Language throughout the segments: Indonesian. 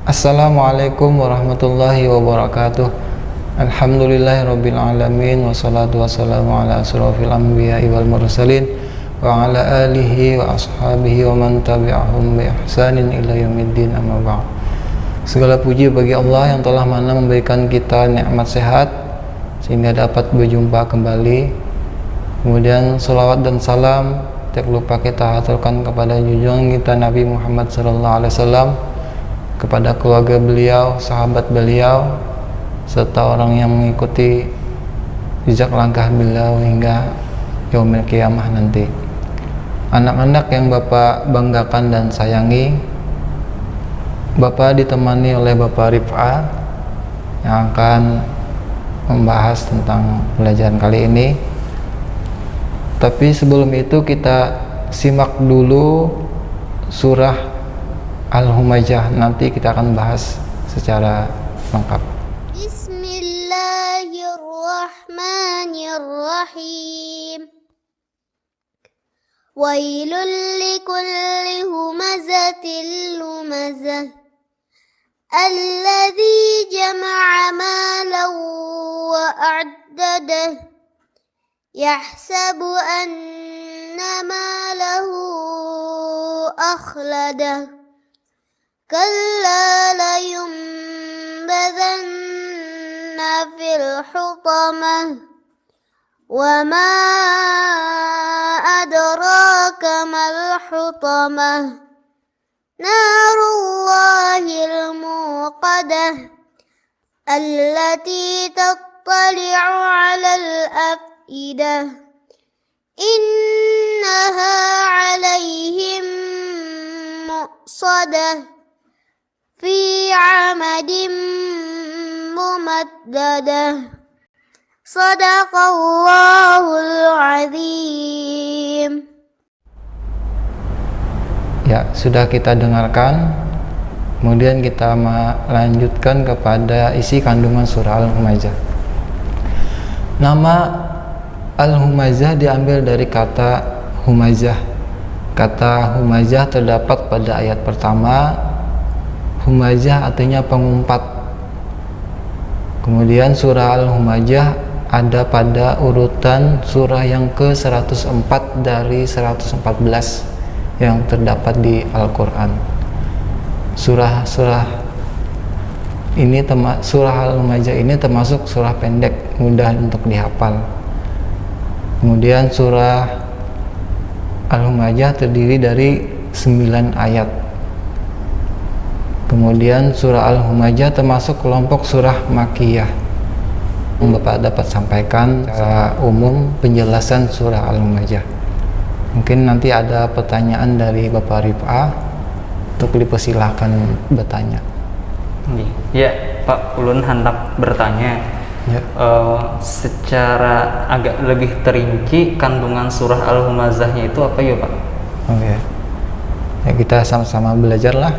Assalamualaikum warahmatullahi wabarakatuh. Alhamdulillahirabbil alamin wassalatu wassalamu ala asrofil anbiya'i wal mursalin wa ala alihi wa ashabihi wa man tabi'ahum bi ihsanin ila yaumiddin, amma ba'd. Segala puji bagi Allah yang telah mana memberikan kita nikmat sehat sehingga dapat berjumpa kembali. Kemudian salawat dan salam tak lupa kita haturkan kepada junjungan kita Nabi Muhammad SAW, kepada keluarga beliau, sahabat beliau, serta orang yang mengikuti jejak langkah beliau hingga yaumil qiyamah nanti. Anak-anak yang Bapak banggakan dan sayangi, Bapak ditemani oleh Bapak Rif'a yang akan membahas tentang pelajaran kali ini. Tapi sebelum itu kita simak dulu surah Al-Humajah, nanti kita akan bahas secara lengkap. Bismillahirrahmanirrahim. Wailul likulli humazatil lumazah alladzi jama'a malan wa a'dadah yahsabu anna malahu akhladah kalla layunbadhanna fil hutamah wa ma adraka mal hutamah narullahil muqadah allati tattali'u 'alal afidah innaha 'alaihim muqsadah fi 'amadin mumaddadah. Shadaqallahul azim. Ya, sudah kita dengarkan. Kemudian kita melanjutkan kepada isi kandungan surah Al-Humajah. Nama Al-Humajah diambil dari kata Humajah. Kata Humajah terdapat pada ayat pertama. Humajah artinya pengumpat. Kemudian surah Al-Humajah ada pada urutan surah yang ke-104 dari 114 yang terdapat di Al-Quran. Surah Al-Humajah ini termasuk surah pendek, mudah untuk dihafal. Kemudian surah Al-Humajah terdiri dari 9 ayat. Kemudian surah Al-Humajah termasuk kelompok surah Makkiyah. Bapak dapat sampaikan secara umum penjelasan surah Al-Humajah. Mungkin nanti ada pertanyaan dari Bapak Rif'a, untuk dipersilahkan bertanya. Ya, Pak Ulun hendak bertanya. Ya. Secara agak lebih terinci kandungan surah Al-Humajahnya itu apa ya, Pak? Oke. Ya, kita sama-sama belajarlah.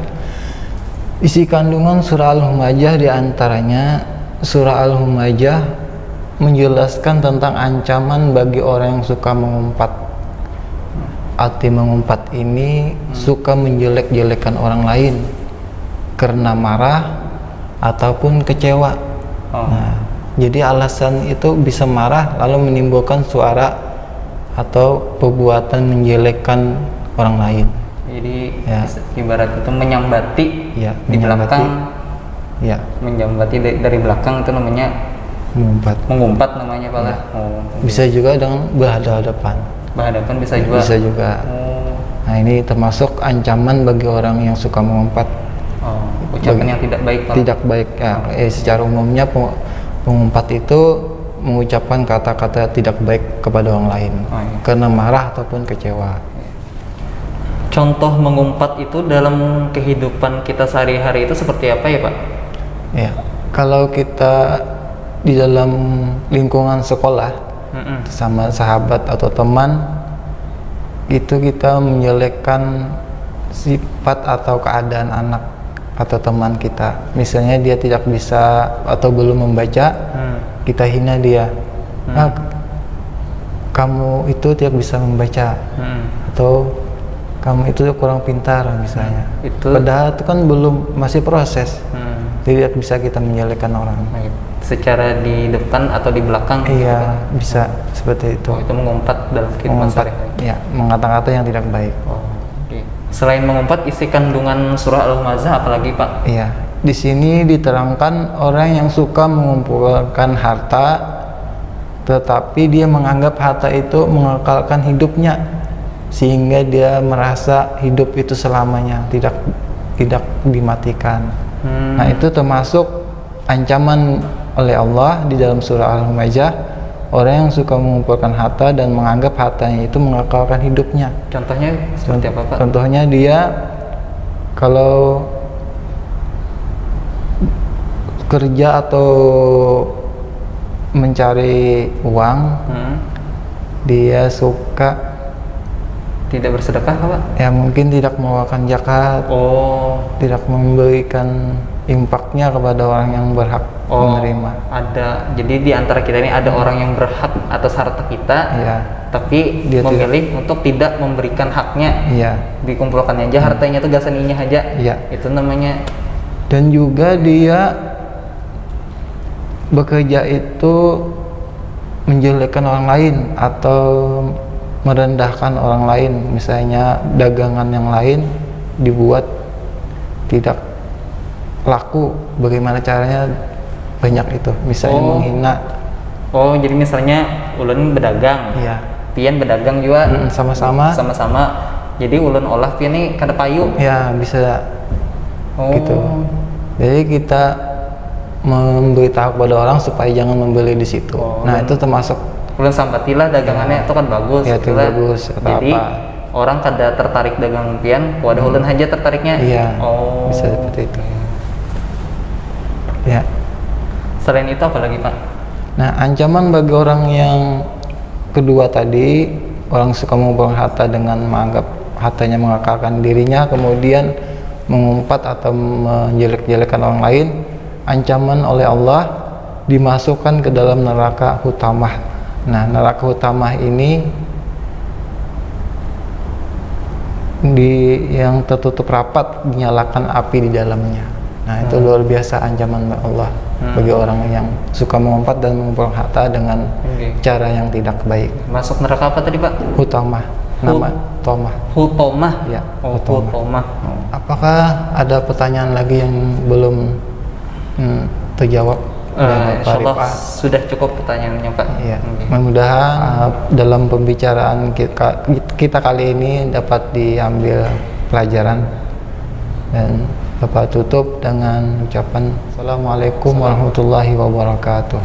Isi kandungan surah Al-Humajah diantaranya surah Al-Humajah menjelaskan tentang ancaman bagi orang yang suka mengumpat. Arti mengumpat ini suka menjelek-jelekan orang lain karena marah ataupun kecewa. Nah, jadi alasan itu bisa marah lalu menimbulkan suara atau perbuatan menjelekkan orang lain. Jadi ya, ibarat itu menyambati ya, di belakang. Ya, menyambati dari belakang itu namanya mengumpat namanya, Pak. Ya. Bisa juga dengan berhadapan bisa juga. Nah, ini termasuk ancaman bagi orang yang suka mengumpat. Ucapan yang tidak baik, Pak. Tidak baik ya. Secara umumnya pengumpat itu mengucapkan kata-kata tidak baik kepada orang lain karena marah ataupun kecewa. Contoh mengumpat itu dalam kehidupan kita sehari-hari itu seperti apa ya, Pak? Ya, kalau kita di dalam lingkungan sekolah sama sahabat atau teman, itu kita menjelekkan sifat atau keadaan anak atau teman kita. Misalnya dia tidak bisa atau belum membaca, kita hina dia. Kamu itu tidak bisa membaca, atau kamu itu kurang pintar misalnya. Itu Padahal itu kan belum, masih proses. Tidak bisa kita menjelekkan orang. Secara di depan atau di belakang. Iya, bisa seperti itu. Itu mengumpat dalam kehidupan sehari-hari. Ya, mengata-kata yang tidak baik. Oke. Selain mengumpat, isi kandungan surah Al-Humazah apalagi Pak? Iya, di sini diterangkan orang yang suka mengumpulkan harta, tetapi dia menganggap harta itu mengekalkan hidupnya, sehingga dia merasa hidup itu selamanya, tidak dimatikan. Nah, itu termasuk ancaman oleh Allah di dalam surah Al-Humazah, orang yang suka mengumpulkan harta dan menganggap hartanya itu mengekalkan hidupnya. Contohnya seperti apa Pak? Contohnya dia kalau kerja atau mencari uang, dia suka tidak bersedekah Pak? Ya mungkin tidak mengeluarkan zakat, tidak memberikan infaknya kepada orang yang berhak menerima. Jadi di antara kita ini ada orang yang berhak atas harta kita, tapi dia memilih untuk tidak memberikan haknya, dikumpulkannya aja hartanya itu gasaninya aja, itu namanya. Dan juga dia bekerja itu menjelekkan orang lain atau merendahkan orang lain, misalnya dagangan yang lain dibuat tidak laku, bagaimana caranya, banyak itu, misalnya menghina. Jadi misalnya ulun berdagang, pian berdagang juga, sama-sama, jadi ulun olah pian ini kada payu, bisa gitu. Jadi kita memberitahu kepada orang supaya jangan membeli di situ. Nah, itu termasuk ulun sampatilah dagangannya itu kan bagus, itu bagus. Jadi orang kada tertarik dagang pian, wadah ulun aja tertariknya. Bisa seperti itu. Selain itu apa lagi Pak? Nah, ancaman bagi orang yang kedua tadi, orang suka mengumpulkan harta dengan menganggap hartanya mengekalkan dirinya, kemudian mengumpat atau menjelek-jelekan orang lain, ancaman oleh Allah dimasukkan ke dalam neraka hutamah. Nah, neraka hutamah ini yang tertutup rapat, dinyalakan api di dalamnya. Nah, itu luar biasa ancaman Allah bagi orang yang suka mengumpat dan mengumpulkan harta dengan cara yang tidak baik. Masuk neraka apa tadi Pak? Hutamah. Nama Hutamah. Ya, Hutamah. Apakah ada pertanyaan lagi yang belum terjawab? Insyaallah sudah cukup pertanyaannya Pak. Mudah-mudahan dalam pembicaraan kita kali ini dapat diambil pelajaran, dan Bapak tutup dengan ucapan Assalamualaikum warahmatullahi wabarakatuh.